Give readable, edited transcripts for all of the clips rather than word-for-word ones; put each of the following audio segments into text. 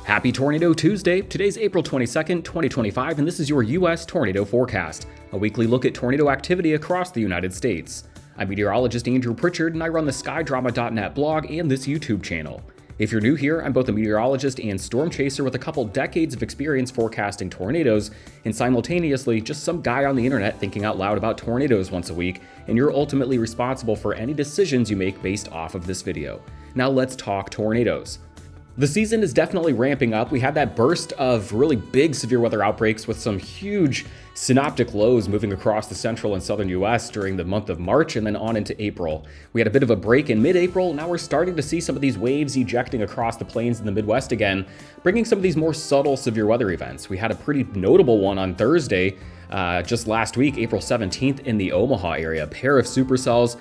Happy Tornado Tuesday. Today's April 22nd, 2025, and this is your U.S. Tornado Forecast, a weekly look at tornado activity across the United States. I'm meteorologist Andrew Pritchard, and I run the skydrama.net blog and this YouTube channel. If you're new here, I'm both a meteorologist and storm chaser with a couple decades of experience forecasting tornadoes, and simultaneously just some guy on the internet thinking out loud about tornadoes once a week, and you're ultimately responsible for any decisions you make based off of this video. Now let's talk tornadoes. The season is definitely ramping up. We had that burst of really big severe weather outbreaks with some huge synoptic lows moving across the central and southern US during the month of March and then on into April. We had a bit of a break in mid-April. Now we're starting to see some of these waves ejecting across the plains in the Midwest again, bringing some of these more subtle severe weather events. We had a pretty notable one on Thursday, just last week, April 17th, in the Omaha area. A pair of supercells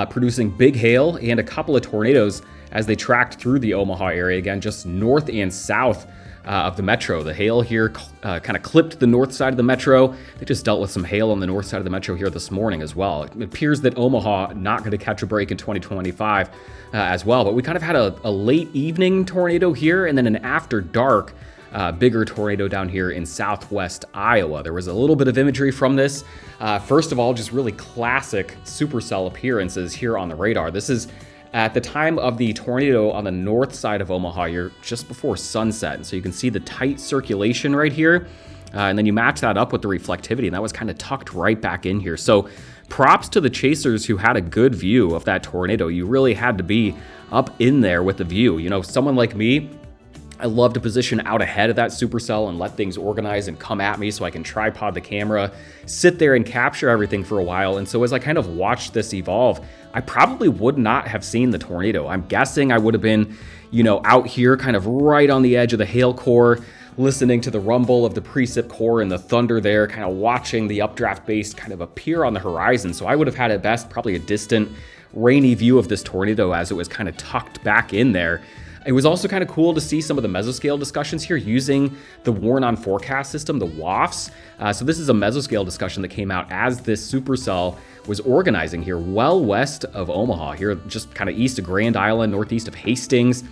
producing big hail and a couple of tornadoes as they tracked through the Omaha area, again, just north and south of the metro. The hail here kind of clipped the north side of the metro. They just dealt with some hail on the north side of the metro here this morning as well. It appears that Omaha not going to catch a break in 2025 as well, but we kind of had a late evening tornado here and then an after dark bigger tornado down here in southwest Iowa. There was a little bit of imagery from this. First of all, just really classic supercell appearances here on the radar. This is at the time of the tornado on the north side of Omaha here, just before sunset. And so you can see the tight circulation right here. And then you match that up with the reflectivity, and that was kind of tucked right back in here. So props to the chasers who had a good view of that tornado. You really had to be up in there with the view. You know, someone like me, I love to position out ahead of that supercell and let things organize and come at me so I can tripod the camera, sit there and capture everything for a while. And so as I kind of watched this evolve, I probably would not have seen the tornado. I'm guessing I would have been, out here kind of right on the edge of the hail core, listening to the rumble of the precip core and the thunder there, kind of watching the updraft base kind of appear on the horizon. So I would have had at best probably a distant, rainy view of this tornado as it was kind of tucked back in there. It was also kind of cool to see some of the mesoscale discussions here using the Warn On Forecast system, the WAFs. So this is a mesoscale discussion that came out as this supercell was organizing here well west of Omaha, here just kind of east of Grand Island, northeast of Hastings.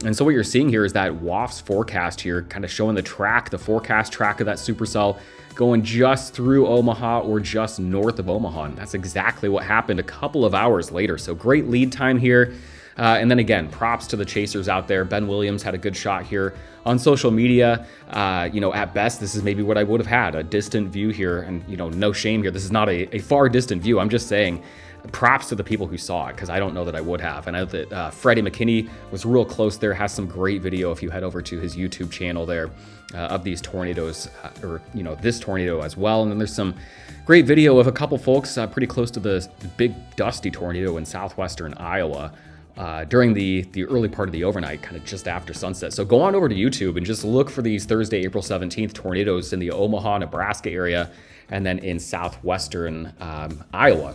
And so what you're seeing here is that WAFs forecast here kind of showing the forecast track of that supercell going just through Omaha or just north of Omaha. And that's exactly what happened a couple of hours later. So great lead time here. And then again, props to the chasers out there. Ben Williams had a good shot here on social media. At best, this is maybe what I would have had, a distant view here. And, no shame here. This is not a far distant view. I'm just saying props to the people who saw it, because I don't know that I would have. And I know that Freddie McKinney was real close there, has some great video if you head over to his YouTube channel there of these tornadoes, this tornado as well. And then there's some great video of a couple folks pretty close to the big dusty tornado in southwestern Iowa. During the early part of the overnight, kind of just after sunset. So go on over to YouTube and just look for these Thursday, April 17th tornadoes in the Omaha, Nebraska area, and then in southwestern Iowa.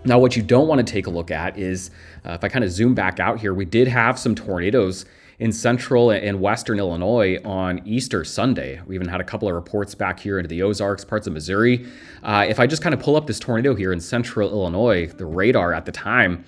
Now, what you don't want to take a look at is, if I kind of zoom back out here, we did have some tornadoes in central and western Illinois on Easter Sunday. We even had a couple of reports back here into the Ozarks, parts of Missouri. If I just kind of pull up this tornado here in central Illinois, the radar at the time,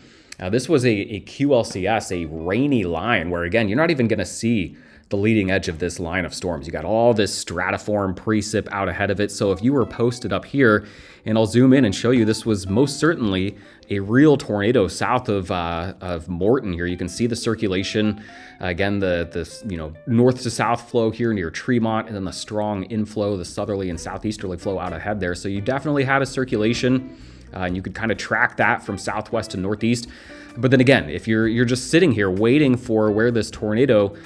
this was a QLCS, a rainy line where, again, you're not even going to see the leading edge of this line of storms. You got all this stratiform precip out ahead of it. So if you were posted up here, and I'll zoom in and show you, this was most certainly a real tornado south of Morton here. You can see the circulation. Again, the north to south flow here near Tremont, and then the strong inflow, the southerly and southeasterly flow out ahead there. So you definitely had a circulation. And you could kind of track that from southwest to northeast. But then again, if you're just sitting here waiting for where this tornado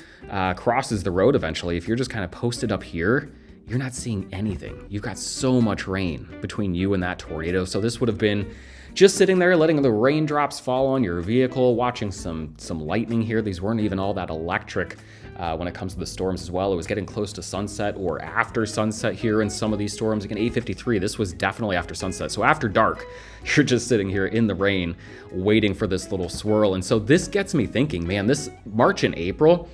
crosses the road eventually, if you're just kind of posted up here, you're not seeing anything. You've got so much rain between you and that tornado. So this would have been just sitting there, letting the raindrops fall on your vehicle, watching some lightning here. These weren't even all that electric when it comes to the storms as well. It was getting close to sunset or after sunset here in some of these storms. Again, 8:53, this was definitely after sunset. So after dark, you're just sitting here in the rain waiting for this little swirl. And so this gets me thinking, man, this March and April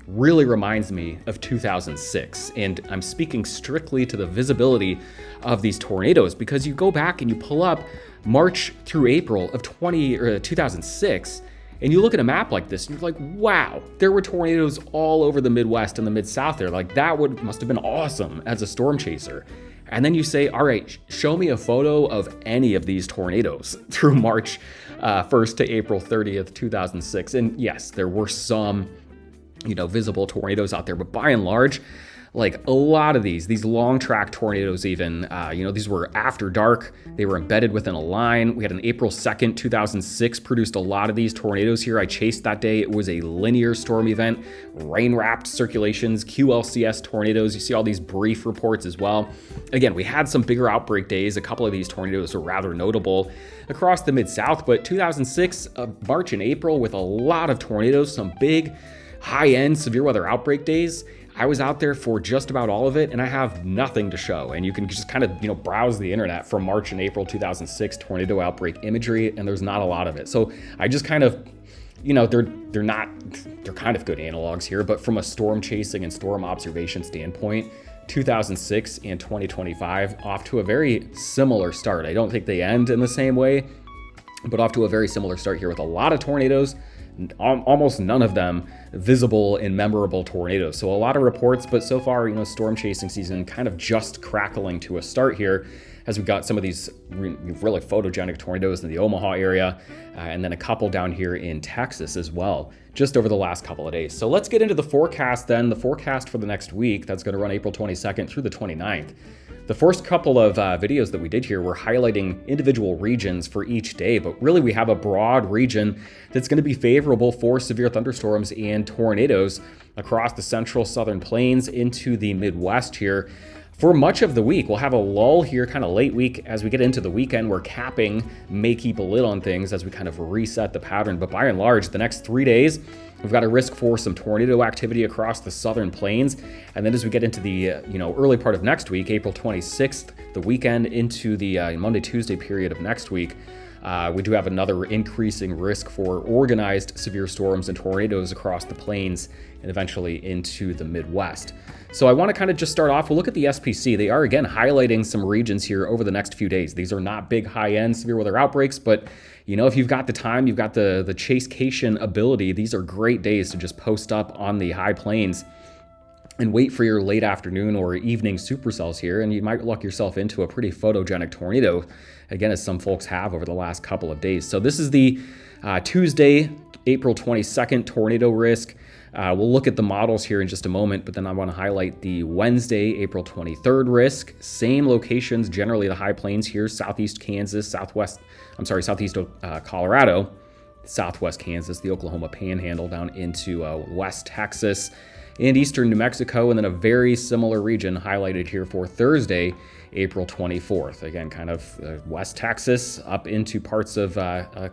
really reminds me of 2006. And I'm speaking strictly to the visibility of these tornadoes, because you go back and you pull up March through April of 2006, And you look at a map like this and you're like, wow, there were tornadoes all over the Midwest and the Mid-South there. Like that must have been awesome as a storm chaser. And then you say, all right, show me a photo of any of these tornadoes through March 1st to April 30th, 2006. And yes, there were some, visible tornadoes out there, but by and large, like a lot of these long track tornadoes even, these were after dark. They were embedded within a line. We had an April 2nd, 2006 produced a lot of these tornadoes here. I chased that day. It was a linear storm event, rain-wrapped circulations, QLCS tornadoes. You see all these brief reports as well. Again, we had some bigger outbreak days. A couple of these tornadoes were rather notable across the Mid-South, but 2006, March and April with a lot of tornadoes, some big high-end severe weather outbreak days. I was out there for just about all of it, and I have nothing to show. And you can just kind of, browse the internet for March and April 2006 tornado outbreak imagery, and there's not a lot of it. So I just kind of, they're kind of good analogs here, but from a storm chasing and storm observation standpoint, 2006 and 2025 off to a very similar start. I don't think they end in the same way, but off to a very similar start here with a lot of tornadoes, almost none of them visible and memorable tornadoes. So a lot of reports, but so far, storm chasing season kind of just crackling to a start here as we got some of these really photogenic tornadoes in the Omaha area, and then a couple down here in Texas as well, just over the last couple of days. So let's get into the forecast then. The forecast for the next week, that's going to run April 22nd through the 29th. The first couple of videos that we did here were highlighting individual regions for each day, but really we have a broad region that's going to be favorable for severe thunderstorms and tornadoes across the central southern plains into the Midwest here. For much of the week, we'll have a lull here kind of late week as we get into the weekend where capping may keep a lid on things as we kind of reset the pattern. But by and large, the next 3 days, we've got a risk for some tornado activity across the southern plains. And then as we get into the early part of next week, April 26th, the weekend into the Monday, Tuesday period of next week, we do have another increasing risk for organized severe storms and tornadoes across the plains and eventually into the Midwest. So I want to kind of just start off, we'll look at the SPC. They are again highlighting some regions here over the next few days. These are not big high-end severe weather outbreaks, but if you've got the time, you've got the chasecation ability, these are great days to just post up on the high plains and wait for your late afternoon or evening supercells here, and you might luck yourself into a pretty photogenic tornado, again, as some folks have over the last couple of days. So this is the Tuesday, April 22nd tornado risk. We'll look at the models here in just a moment, but then I want to highlight the Wednesday, April 23rd risk. Same locations, generally the high plains here, southeast Kansas, southeast Colorado, southwest Kansas, the Oklahoma Panhandle down into West Texas and eastern New Mexico, and then a very similar region highlighted here for Thursday, April 24th. Again, kind of West Texas up into parts of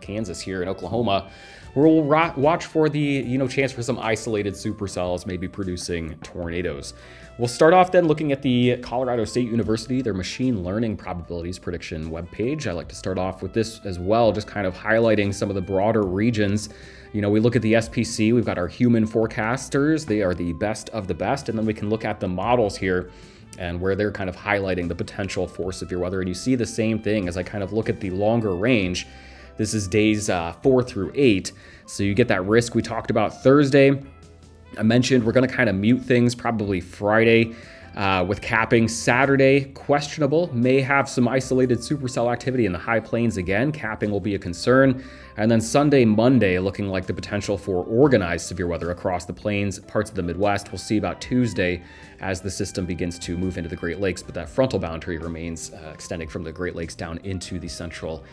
Kansas here in Oklahoma. We'll watch for the chance for some isolated supercells maybe producing tornadoes. We'll start off then looking at the Colorado State University, their machine learning probabilities prediction webpage. I like to start off with this as well, just kind of highlighting some of the broader regions. We look at the SPC, we've got our human forecasters. They are the best of the best. And then we can look at the models here and where they're kind of highlighting the potential for severe weather. And you see the same thing as I kind of look at the longer range. This is days 4 through 8. So you get that risk we talked about Thursday. I mentioned we're going to kind of mute things probably Friday with capping. Saturday, questionable, may have some isolated supercell activity in the high plains again. Capping will be a concern. And then Sunday, Monday, looking like the potential for organized severe weather across the plains, parts of the Midwest. We'll see about Tuesday as the system begins to move into the Great Lakes, but that frontal boundary remains extending from the Great Lakes down into the central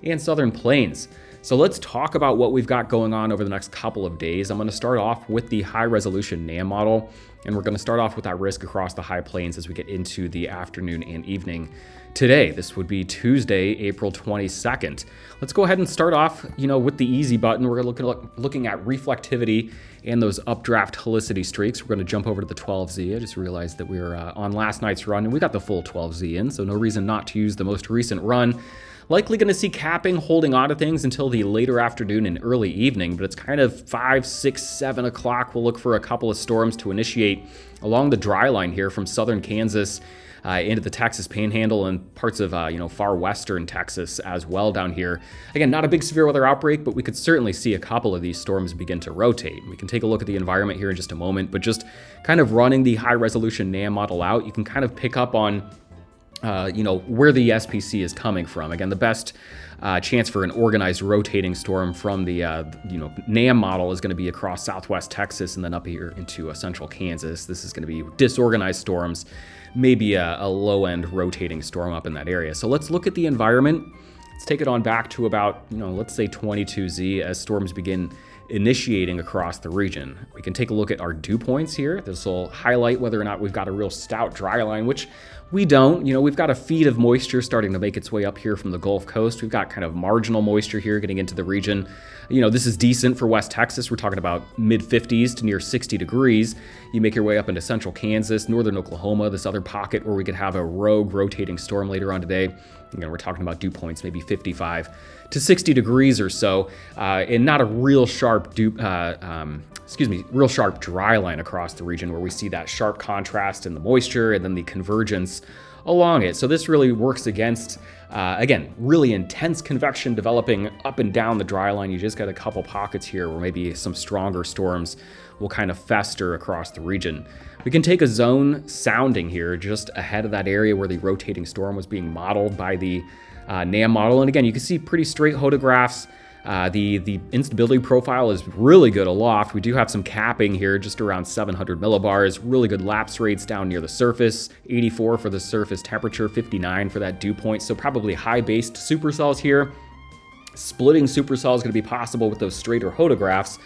and southern plains. So let's talk about what we've got going on over the next couple of days. I'm going to start off with the high resolution NAM model, and we're going to start off with that risk across the high plains as we get into the afternoon and evening today. This would be Tuesday, April 22nd. Let's go ahead and start off, with the easy button. We're looking at reflectivity and those updraft helicity streaks. We're going to jump over to the 12Z. I just realized that we were on last night's run, and we got the full 12Z in, so no reason not to use the most recent run. Likely going to see capping holding on to things until the later afternoon and early evening, but it's kind of 5, 6, 7 o'clock. We'll look for a couple of storms to initiate along the dry line here from southern Kansas into the Texas Panhandle and parts of far western Texas as well down here. Again, not a big severe weather outbreak, but we could certainly see a couple of these storms begin to rotate. We can take a look at the environment here in just a moment, but just kind of running the high resolution NAM model out, you can kind of pick up on where the SPC is coming from. Again, the best chance for an organized rotating storm from the NAM model is going to be across southwest Texas and then up here into central Kansas. This is going to be disorganized storms, maybe a low-end rotating storm up in that area. So let's look at the environment. Let's take it on back to about, let's say 22Z as storms begin initiating across the region. We can take a look at our dew points here. This will highlight whether or not we've got a real stout dry line, which we don't. We've got a feed of moisture starting to make its way up here from the Gulf Coast. We've got kind of marginal moisture here getting into the region. This is decent for West Texas. We're talking about mid 50s to near 60 degrees. You make your way up into central Kansas, northern Oklahoma, this other pocket where we could have a rogue rotating storm later on today. We're talking about dew points, maybe 55 to 60 degrees or so, and not a real sharp real sharp dry line across the region where we see that sharp contrast in the moisture and then the convergence along it. So this really works against, again, really intense convection developing up and down the dry line. You just got a couple pockets here where maybe some stronger storms will kind of fester across the region. We can take a zone sounding here just ahead of that area where the rotating storm was being modeled by the NAM model. And again, you can see pretty straight photographs. The instability profile is really good aloft. We do have some capping here just around 700 millibars, really good lapse rates down near the surface, 84 for the surface temperature, 59 for that dew point. So probably high-based supercells here. Splitting supercell is going to be possible with those straighter photographs,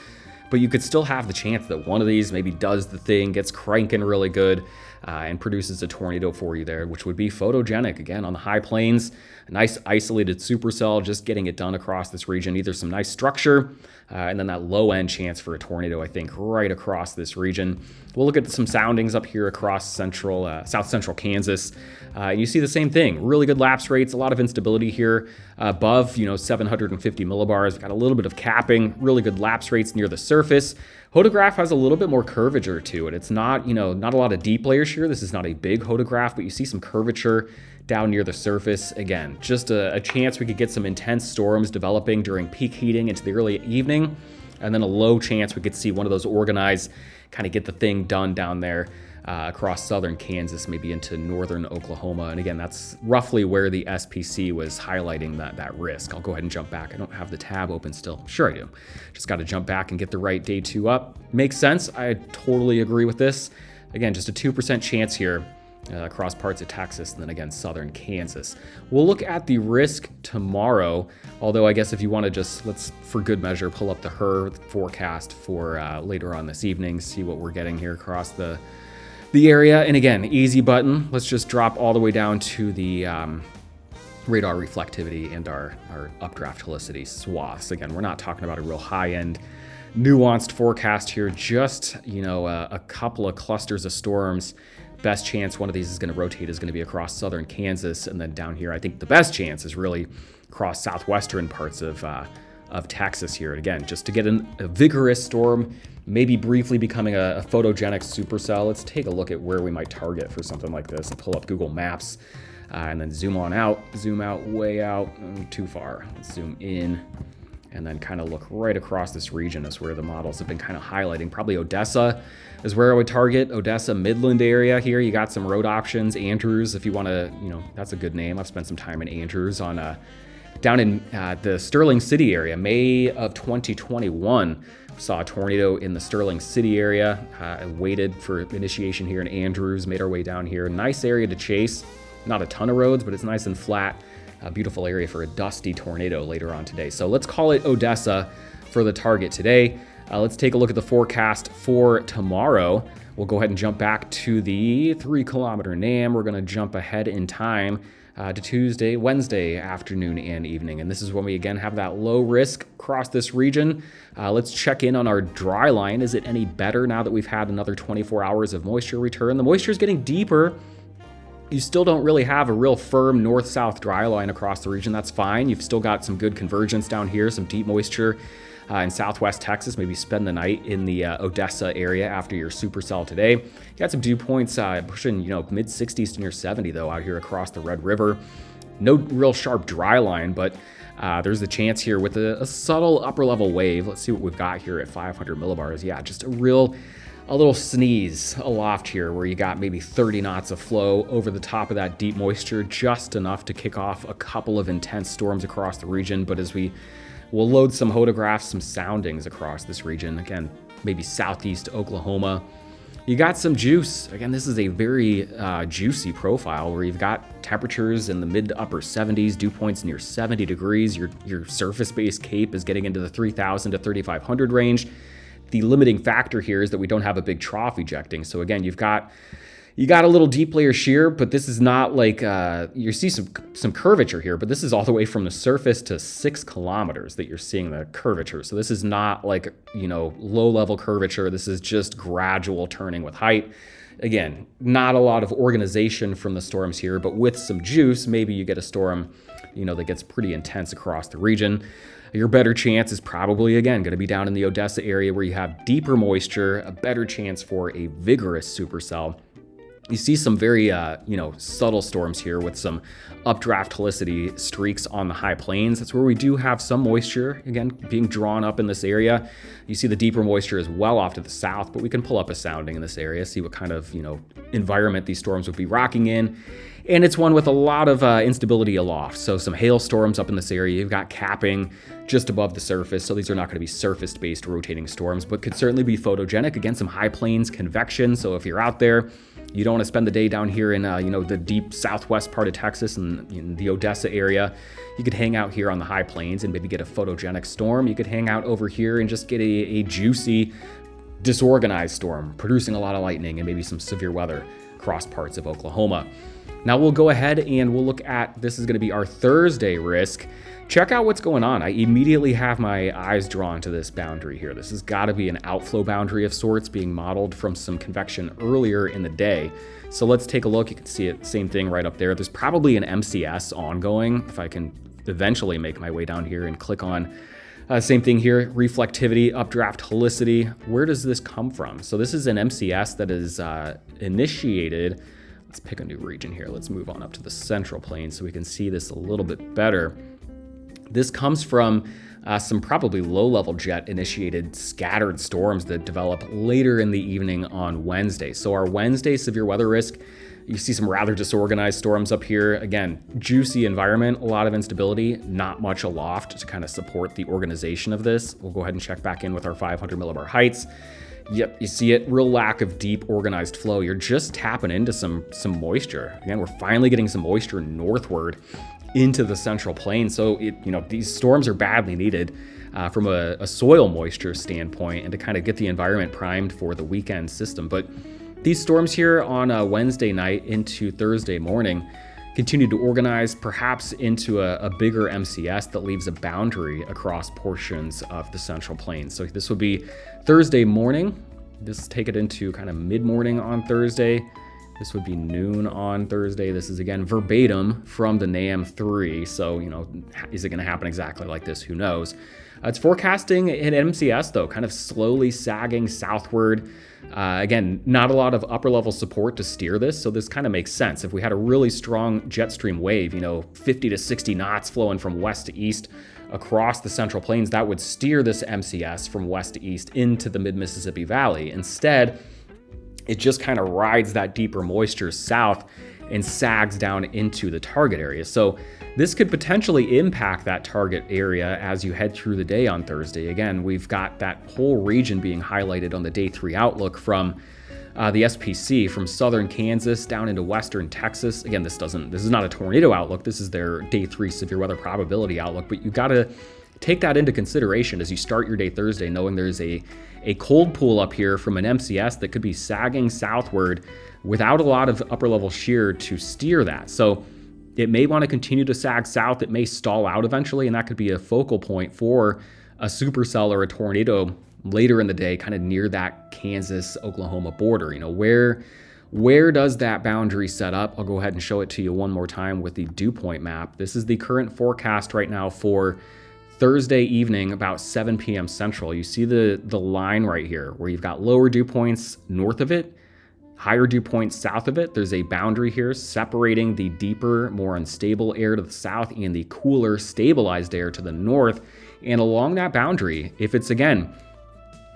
but you could still have the chance that one of these maybe does the thing, gets cranking really good, and produces a tornado for you there, which would be photogenic. Again, on the high plains, a nice isolated supercell, just getting it done across this region. Either some nice structure, and then that low-end chance for a tornado, I think, right across this region. We'll look at some soundings up here across south central Kansas. You see the same thing. Really good lapse rates, a lot of instability here above, 750 millibars. Got a little bit of capping, really good lapse rates near the surface. Hodograph has a little bit more curvature to it. It's not, not a lot of deep layers here. This is not a big hodograph, but you see some curvature down near the surface. Again, just a chance we could get some intense storms developing during peak heating into the early evening, and then a low chance we could see one of those organized, kind of get the thing done down there across southern Kansas, maybe into northern Oklahoma. And again, that's roughly where the SPC was highlighting that risk. I'll go ahead and jump back. I don't have the tab open still. Sure I do. Just got to jump back and get the right day 2 up. Makes sense. I totally agree with this. Again, just a 2% chance here across parts of Texas, and then again, southern Kansas. We'll look at the risk tomorrow, although I guess if you want to just, let's, for good measure, pull up the HER forecast for later on this evening, see what we're getting here across the area. And again, easy button. Let's just drop all the way down to the radar reflectivity and our updraft helicity swaths. Again, we're not talking about a real high-end nuanced forecast here, just, a couple of clusters of storms. Best chance one of these is going to rotate is going to be across southern Kansas, and then down here, I think the best chance is really across southwestern parts of Texas here. And again, just to get a vigorous storm, maybe briefly becoming a photogenic supercell. Let's take a look at where we might target for something like this. I'll pull up Google Maps and then zoom out, way out, too far. Let's zoom in and then kind of look right across this region is where the models have been kind of highlighting. Probably Odessa is where I would target. Odessa, Midland area here. You got some road options. Andrews, if you want to, that's a good name. I've spent some time in Andrews down in the Sterling City area. May of 2021, saw a tornado in the Sterling City area. Waited for initiation here in Andrews, made our way down here. Nice area to chase. Not a ton of roads, but it's nice and flat. A beautiful area for a dusty tornado later on today. So let's call it Odessa for the target today. Let's take a look at the forecast for tomorrow. We'll go ahead and jump back to the 3-kilometer NAM. We're going to jump ahead in time to Wednesday afternoon and evening. And this is when we again have that low risk across this region. Let's check in on our dry line. Is it any better now that we've had another 24 hours of moisture return? The moisture is getting deeper. You still don't really have a real firm north-south dry line across the region. That's fine. You've still got some good convergence down here, some deep moisture in southwest Texas. Maybe spend the night in the Odessa area after your supercell today. You got some dew points pushing, mid 60s to near 70 though out here across the Red River. No real sharp dry line, but there's the chance here with a subtle upper level wave. Let's see what we've got here at 500 millibars. Yeah, just a little sneeze aloft here where you got maybe 30 knots of flow over the top of that deep moisture, just enough to kick off a couple of intense storms across the region. But as we'll load some photographs, some soundings across this region, again, maybe southeast Oklahoma, you got some juice. Again, this is a very juicy profile where you've got temperatures in the mid to upper 70s, dew points near 70 degrees. Your surface-based CAPE is getting into the 3,000 to 3,500 range. The limiting factor here is that we don't have a big trough ejecting. So again, you got a little deep layer shear, but this is not like, you see some curvature here, but this is all the way from the surface to 6 kilometers that you're seeing the curvature. So this is not like, low level curvature. This is just gradual turning with height. Again, not a lot of organization from the storms here, but with some juice, maybe you get a storm, that gets pretty intense across the region. Your better chance is probably, again, going to be down in the Odessa area where you have deeper moisture, a better chance for a vigorous supercell. You see some very, subtle storms here with some updraft helicity streaks on the high plains. That's where we do have some moisture, again, being drawn up in this area. You see the deeper moisture is well off to the south, but we can pull up a sounding in this area, see what kind of, environment these storms would be rocking in. And it's one with a lot of instability aloft. So some hailstorms up in this area. You've got capping just above the surface. So these are not going to be surface-based rotating storms, but could certainly be photogenic. Again, some high plains convection. So if you're out there, you don't want to spend the day down here in, the deep southwest part of Texas and in the Odessa area. You could hang out here on the high plains and maybe get a photogenic storm. You could hang out over here and just get a juicy, disorganized storm, producing a lot of lightning and maybe some severe weather across parts of Oklahoma. Now we'll go ahead and we'll look at, this is going to be our Thursday risk. Check out what's going on. I immediately have my eyes drawn to this boundary here. This has got to be an outflow boundary of sorts being modeled from some convection earlier in the day. So let's take a look. You can see it, same thing right up there. There's probably an MCS ongoing. If I can eventually make my way down here and click on same thing here, reflectivity, updraft helicity. Where does this come from? So this is an MCS that is initiated. Let's pick a new region here. Let's move on up to the Central Plains so we can see this a little bit better. This comes from some probably low-level jet-initiated scattered storms that develop later in the evening on Wednesday. So our Wednesday severe weather risk, you see some rather disorganized storms up here. Again, juicy environment, a lot of instability, not much aloft to kind of support the organization of this. We'll go ahead and check back in with our 500 millibar heights. Yep, you see it, real lack of deep organized flow. You're just tapping into some moisture. Again, we're finally getting some moisture northward into the Central Plains. So these storms are badly needed from a soil moisture standpoint and to kind of get the environment primed for the weekend system. But these storms here on a Wednesday night into Thursday morning continue to organize perhaps into a bigger MCS that leaves a boundary across portions of the Central Plains. So this would be Thursday morning. This take it into kind of mid-morning on Thursday. This would be noon on Thursday. This is again verbatim from the NAM 3. So, is it going to happen exactly like this? Who knows? It's forecasting an MCS though, kind of slowly sagging southward. Again, not a lot of upper level support to steer this. So this kind of makes sense. If we had a really strong jet stream wave, 50 to 60 knots flowing from west to east across the Central Plains, that would steer this MCS from west to east into the mid-Mississippi Valley. Instead, it just kind of rides that deeper moisture south and sags down into the target area. So this could potentially impact that target area as you head through the day on Thursday. Again, we've got that whole region being highlighted on the day 3 outlook from the SPC, from southern Kansas down into western Texas. Again, this is not a tornado outlook. This is their day 3 severe weather probability outlook, but you got to take that into consideration as you start your day Thursday, knowing there's a cold pool up here from an MCS that could be sagging southward without a lot of upper level shear to steer that. So it may want to continue to sag south. It may stall out eventually, and that could be a focal point for a supercell or a tornado later in the day, kind of near that Kansas-Oklahoma border. Where does that boundary set up? I'll go ahead and show it to you one more time with the dew point map. This is the current forecast right now for Thursday evening, about 7 p.m. Central. You see the line right here where you've got lower dew points north of it, higher dew points south of it. There's a boundary here separating the deeper, more unstable air to the south and the cooler, stabilized air to the north. And along that boundary, if it's, again,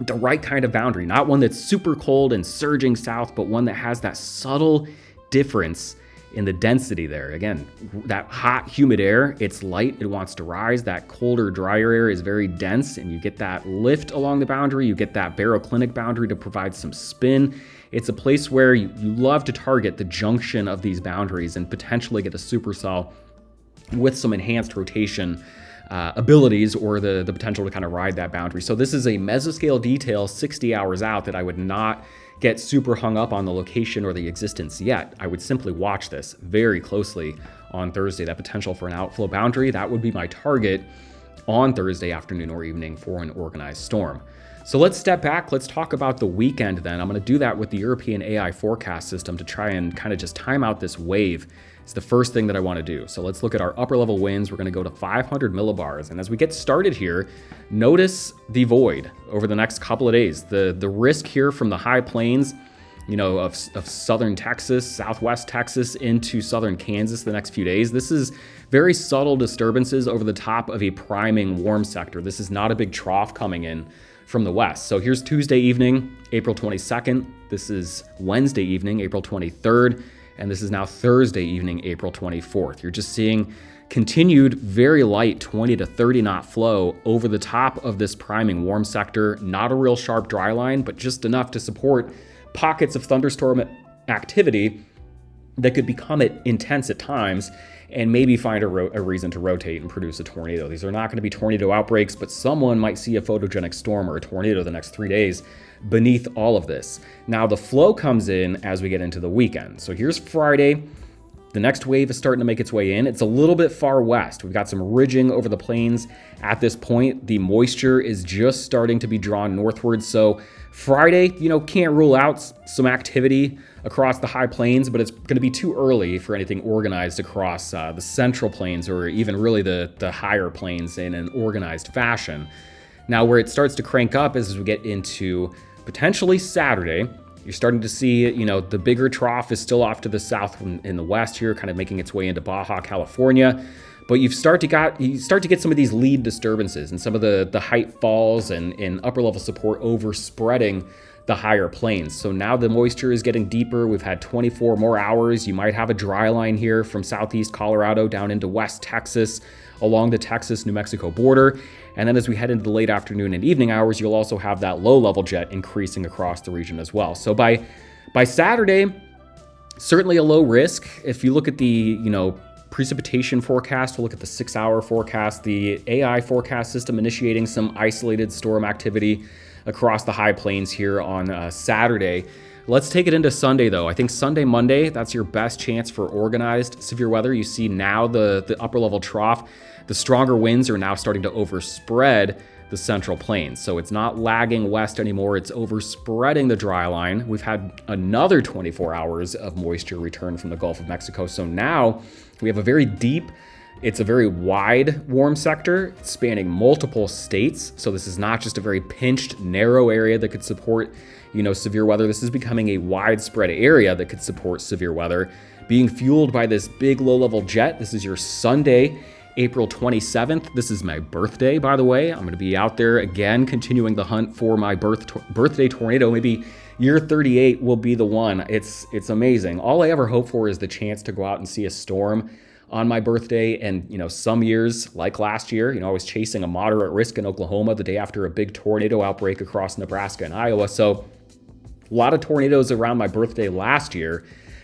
the right kind of boundary, not one that's super cold and surging south, but one that has that subtle difference in the density there. Again, that hot, humid air, it's light, it wants to rise. That colder, drier air is very dense, and you get that lift along the boundary. You get that baroclinic boundary to provide some spin. It's a place where you love to target the junction of these boundaries and potentially get a supercell with some enhanced rotation abilities or the potential to kind of ride that boundary. So this is a mesoscale detail 60 hours out that I would not get super hung up on the location or the existence yet. I would simply watch this very closely on Thursday. That potential for an outflow boundary, that would be my target on Thursday afternoon or evening for an organized storm. So let's step back. Let's talk about the weekend then. I'm going to do that with the European AI forecast system to try and kind of just time out this wave. It's the first thing that I want to do. So let's look at our upper level winds. We're going to go to 500 millibars. And as we get started here, notice the void over the next couple of days. The risk here from the high plains, of southern Texas, southwest Texas into southern Kansas the next few days. This is very subtle disturbances over the top of a priming warm sector. This is not a big trough coming in from the west. So here's Tuesday evening, April 22nd. This is Wednesday evening, April 23rd. And this is now Thursday evening, April 24th. You're just seeing continued very light 20 to 30 knot flow over the top of this priming warm sector. Not a real sharp dry line, but just enough to support pockets of thunderstorm activity that could become intense at times and maybe find a reason to rotate and produce a tornado. These are not going to be tornado outbreaks, but someone might see a photogenic storm or a tornado the next 3 days beneath all of this. Now the flow comes in as we get into the weekend. So here's Friday. The next wave is starting to make its way in. It's a little bit far west. We've got some ridging over the plains at this point. The moisture is just starting to be drawn northward. So Friday, can't rule out some activity across the high plains, but it's going to be too early for anything organized across the central plains or even really the higher plains in an organized fashion. Now, where it starts to crank up is as we get into potentially Saturday. You're starting to see, the bigger trough is still off to the south in the west here, kind of making its way into Baja California. But you start to get some of these lead disturbances and some of the height falls and upper level support overspreading the higher plains. So now the moisture is getting deeper. We've had 24 more hours. You might have a dry line here from southeast Colorado down into West Texas along the Texas-New Mexico border. And then as we head into the late afternoon and evening hours, you'll also have that low-level jet increasing across the region as well. So by Saturday, certainly a low risk. If you look at the, precipitation forecast, we'll look at the 6-hour forecast, the AI forecast system initiating some isolated storm activity across the high plains here on Saturday. Let's take it into Sunday, though. I think Sunday, Monday, that's your best chance for organized severe weather. You see now the upper level trough, the stronger winds are now starting to overspread the central plains. So it's not lagging west anymore. It's overspreading the dry line. We've had another 24 hours of moisture return from the Gulf of Mexico. So now we have a very deep, it's a very wide warm sector spanning multiple states. So this is not just a very pinched, narrow area that could support, severe weather. This is becoming a widespread area that could support severe weather, being fueled by this big low-level jet. This is your Sunday, April 27th. This is my birthday, by the way. I'm going to be out there again, continuing the hunt for my birthday tornado. Maybe year 38 will be the one. It's amazing. All I ever hope for is the chance to go out and see a storm on my birthday. And, some years, like last year, I was chasing a moderate risk in Oklahoma the day after a big tornado outbreak across Nebraska and Iowa. So a lot of tornadoes around my birthday last year.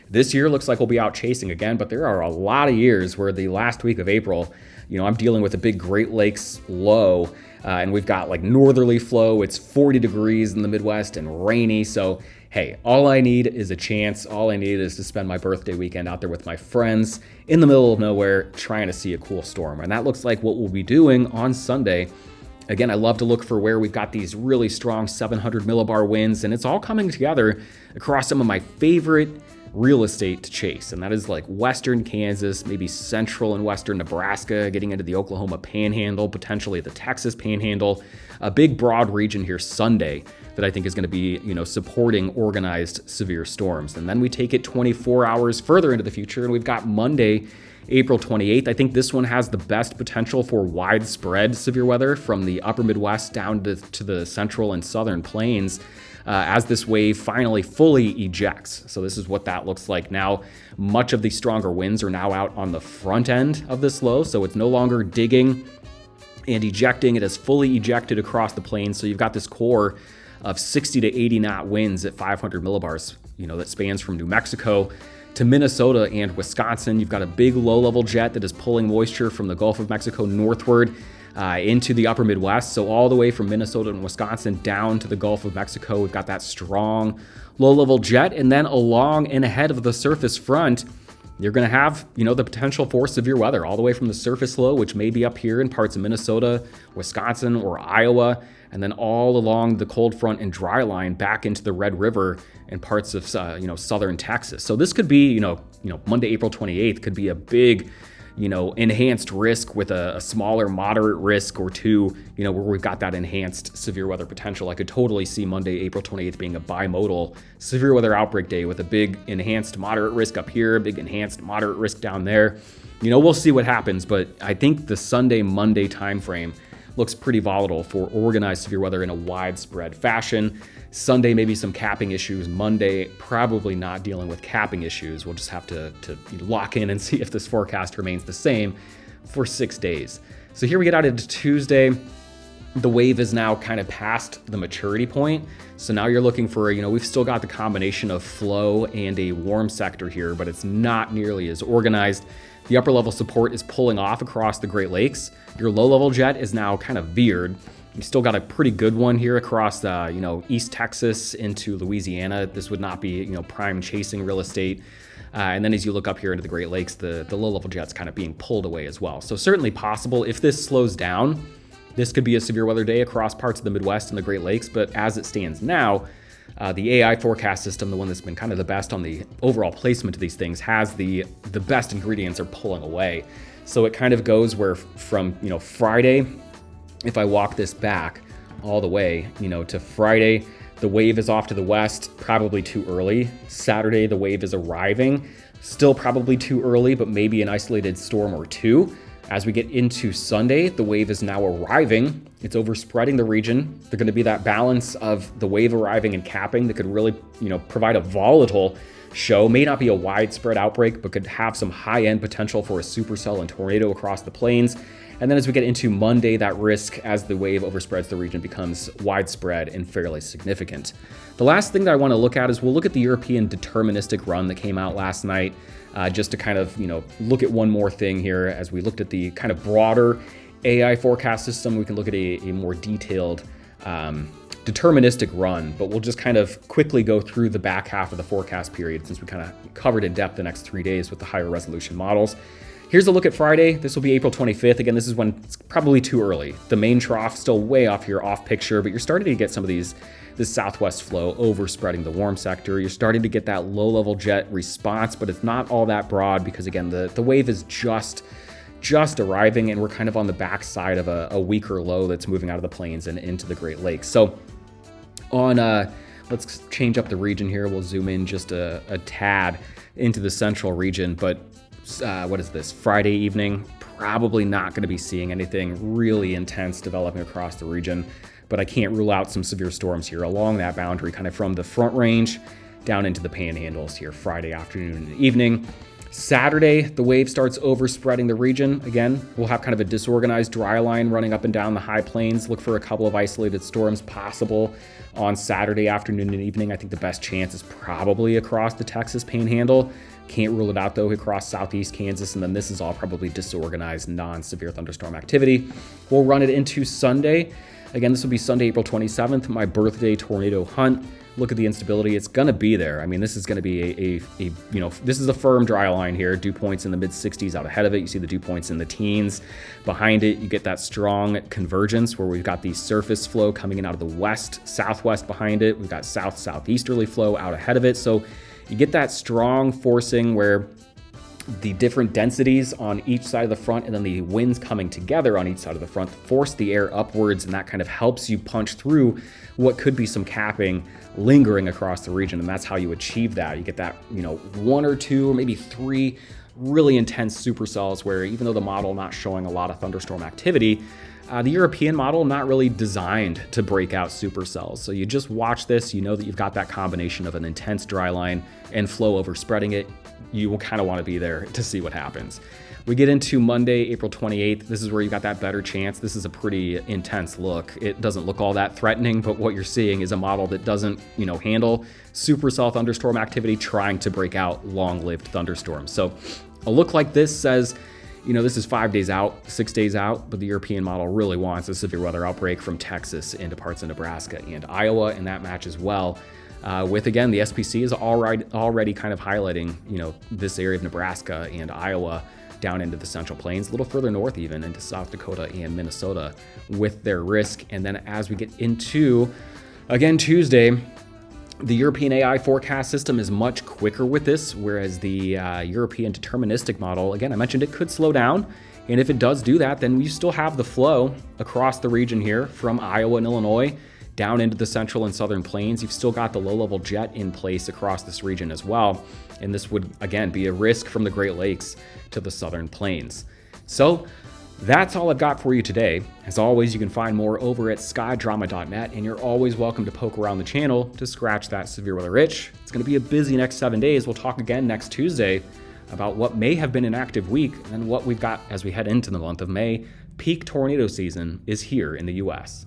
This year looks like we'll be out chasing again, but there are a lot of years where the last week of April, I'm dealing with a big Great Lakes low, and we've got like northerly flow. It's 40 degrees in the Midwest and rainy. So, hey, all I need is a chance. All I need is to spend my birthday weekend out there with my friends in the middle of nowhere trying to see a cool storm. And that looks like what we'll be doing on Sunday Again, I love to look for where we've got these really strong 700 millibar winds, and it's all coming together across some of my favorite real estate to chase, and that is like western Kansas, maybe central and western Nebraska, getting into the Oklahoma Panhandle, potentially the Texas Panhandle, a big broad region here Sunday that I think is going to be, supporting organized severe storms. And then we take it 24 hours further into the future, and we've got Monday, April 28th. I think this one has the best potential for widespread severe weather from the upper Midwest down to the central and southern plains. As this wave finally fully ejects. So this is what that looks like now. Much of the stronger winds are now out on the front end of this low, so it's no longer digging and ejecting. It has fully ejected across the plains. So you've got this core of 60 to 80 knot winds at 500 millibars, that spans from New Mexico to Minnesota and Wisconsin. You've got a big low-level jet that is pulling moisture from the Gulf of Mexico northward into the upper Midwest. So all the way from Minnesota and Wisconsin down to the Gulf of Mexico, we've got that strong low-level jet. And then along and ahead of the surface front, you're going to have, the potential for severe weather all the way from the surface low, which may be up here in parts of Minnesota, Wisconsin, or Iowa, and then all along the cold front and dry line back into the Red River and parts of, southern Texas. So this could be, Monday, April 28th could be a big, enhanced risk with a smaller moderate risk or two, where we've got that enhanced severe weather potential. I could totally see Monday, April 28th being a bimodal severe weather outbreak day with a big enhanced moderate risk up here, big enhanced moderate risk down there. We'll see what happens, but I think the Sunday, Monday timeframe looks pretty volatile for organized severe weather in a widespread fashion. Sunday, maybe some capping issues. Monday, probably not dealing with capping issues. We'll just have to lock in and see if this forecast remains the same for 6 days. So here we get out into Tuesday. The wave is now kind of past the maturity point. So now you're looking for, we've still got the combination of flow and a warm sector here, but it's not nearly as organized. The upper level support is pulling off across the Great Lakes. Your low level jet is now kind of veered. You still got a pretty good one here across, East Texas into Louisiana. This would not be, prime chasing real estate. And then as you look up here into the Great Lakes, the low level jet's kind of being pulled away as well. So certainly possible. If this slows down, this could be a severe weather day across parts of the Midwest and the Great Lakes. But as it stands now, the AI forecast system, the one that's been kind of the best on the overall placement of these things, has the best ingredients are pulling away. So it kind of goes where from, Friday, if I walk this back all the way, to Friday, the wave is off to the west, probably too early. Saturday, the wave is arriving, still probably too early, but maybe an isolated storm or two. As we get into Sunday, the wave is now arriving. It's overspreading the region. There's going to be that balance of the wave arriving and capping that could really, provide a volatile show. May not be a widespread outbreak, but could have some high-end potential for a supercell and tornado across the plains. And then as we get into Monday, that risk as the wave overspreads the region becomes widespread and fairly significant. The last thing that I want to look at is we'll look at the European deterministic run that came out last night, just to kind of, look at one more thing here. As we looked at the kind of broader AI forecast system, we can look at a more detailed deterministic run, but we'll just kind of quickly go through the back half of the forecast period since we kind of covered in depth the next 3 days with the higher resolution models. Here's a look at Friday. This will be April 25th. Again, this is when it's probably too early. The main trough still way off here, off picture, but you're starting to get some of this southwest flow overspreading the warm sector. You're starting to get that low-level jet response, but it's not all that broad because, again, the wave is just arriving, and we're kind of on the backside of a weaker low that's moving out of the plains and into the Great Lakes. So let's change up the region here. We'll zoom in just a tad into the central region, but what is this, Friday evening? Probably not going to be seeing anything really intense developing across the region, but I can't rule out some severe storms here along that boundary, kind of from the Front Range down into the panhandles here Friday afternoon and evening. Saturday, the wave starts overspreading the region. Again, we'll have kind of a disorganized dry line running up and down the high plains. Look for a couple of isolated storms possible on Saturday afternoon and evening. I think the best chance is probably across the Texas Panhandle. Can't rule it out though across southeast Kansas, and then this is all probably disorganized, non-severe thunderstorm activity. We'll run it into Sunday. Again, this will be Sunday, April 27th, my birthday tornado hunt. look at the instability, it's going to be there. I mean, this is going to be this is a firm dry line here. Dew points in the mid 60s out ahead of it. You see the dew points in the teens behind it. You get that strong convergence where we've got the surface flow coming in out of the west, southwest behind it. We've got southeasterly flow out ahead of it. So you get that strong forcing where the different densities on each side of the front and then the winds coming together on each side of the front force the air upwards, and that kind of helps you punch through what could be some capping lingering across the region. And that's how you achieve that. You get that, one or two or maybe three really intense supercells where even though the model not showing a lot of thunderstorm activity, the European model not really designed to break out supercells. So you just watch this, you know that you've got that combination of an intense dry line and flow overspreading it. You will kind of want to be there to see what happens. We get into Monday, April 28th. This is where you got that better chance. This is a pretty intense look. It doesn't look all that threatening, but what you're seeing is a model that doesn't, handle supercell thunderstorm activity trying to break out long-lived thunderstorms. So a look like this says, this is 5 days out, 6 days out, but the European model really wants a severe weather outbreak from Texas into parts of Nebraska and Iowa, and that matches well with, again, the SPC is already kind of highlighting, this area of Nebraska and Iowa down into the Central Plains, a little further north even into South Dakota and Minnesota with their risk. And then as we get into, again, Tuesday, the European AI forecast system is much quicker with this, whereas the European deterministic model, again, I mentioned it could slow down. And if it does do that, then we still have the flow across the region here from Iowa and Illinois down into the central and southern plains. You've still got the low-level jet in place across this region as well. And this would, again, be a risk from the Great Lakes to the southern plains. So that's all I've got for you today. As always, you can find more over at skydrama.net, and you're always welcome to poke around the channel to scratch that severe weather itch. It's going to be a busy next 7 days. We'll talk again next Tuesday about what may have been an active week and what we've got as we head into the month of May. Peak tornado season is here in the U.S.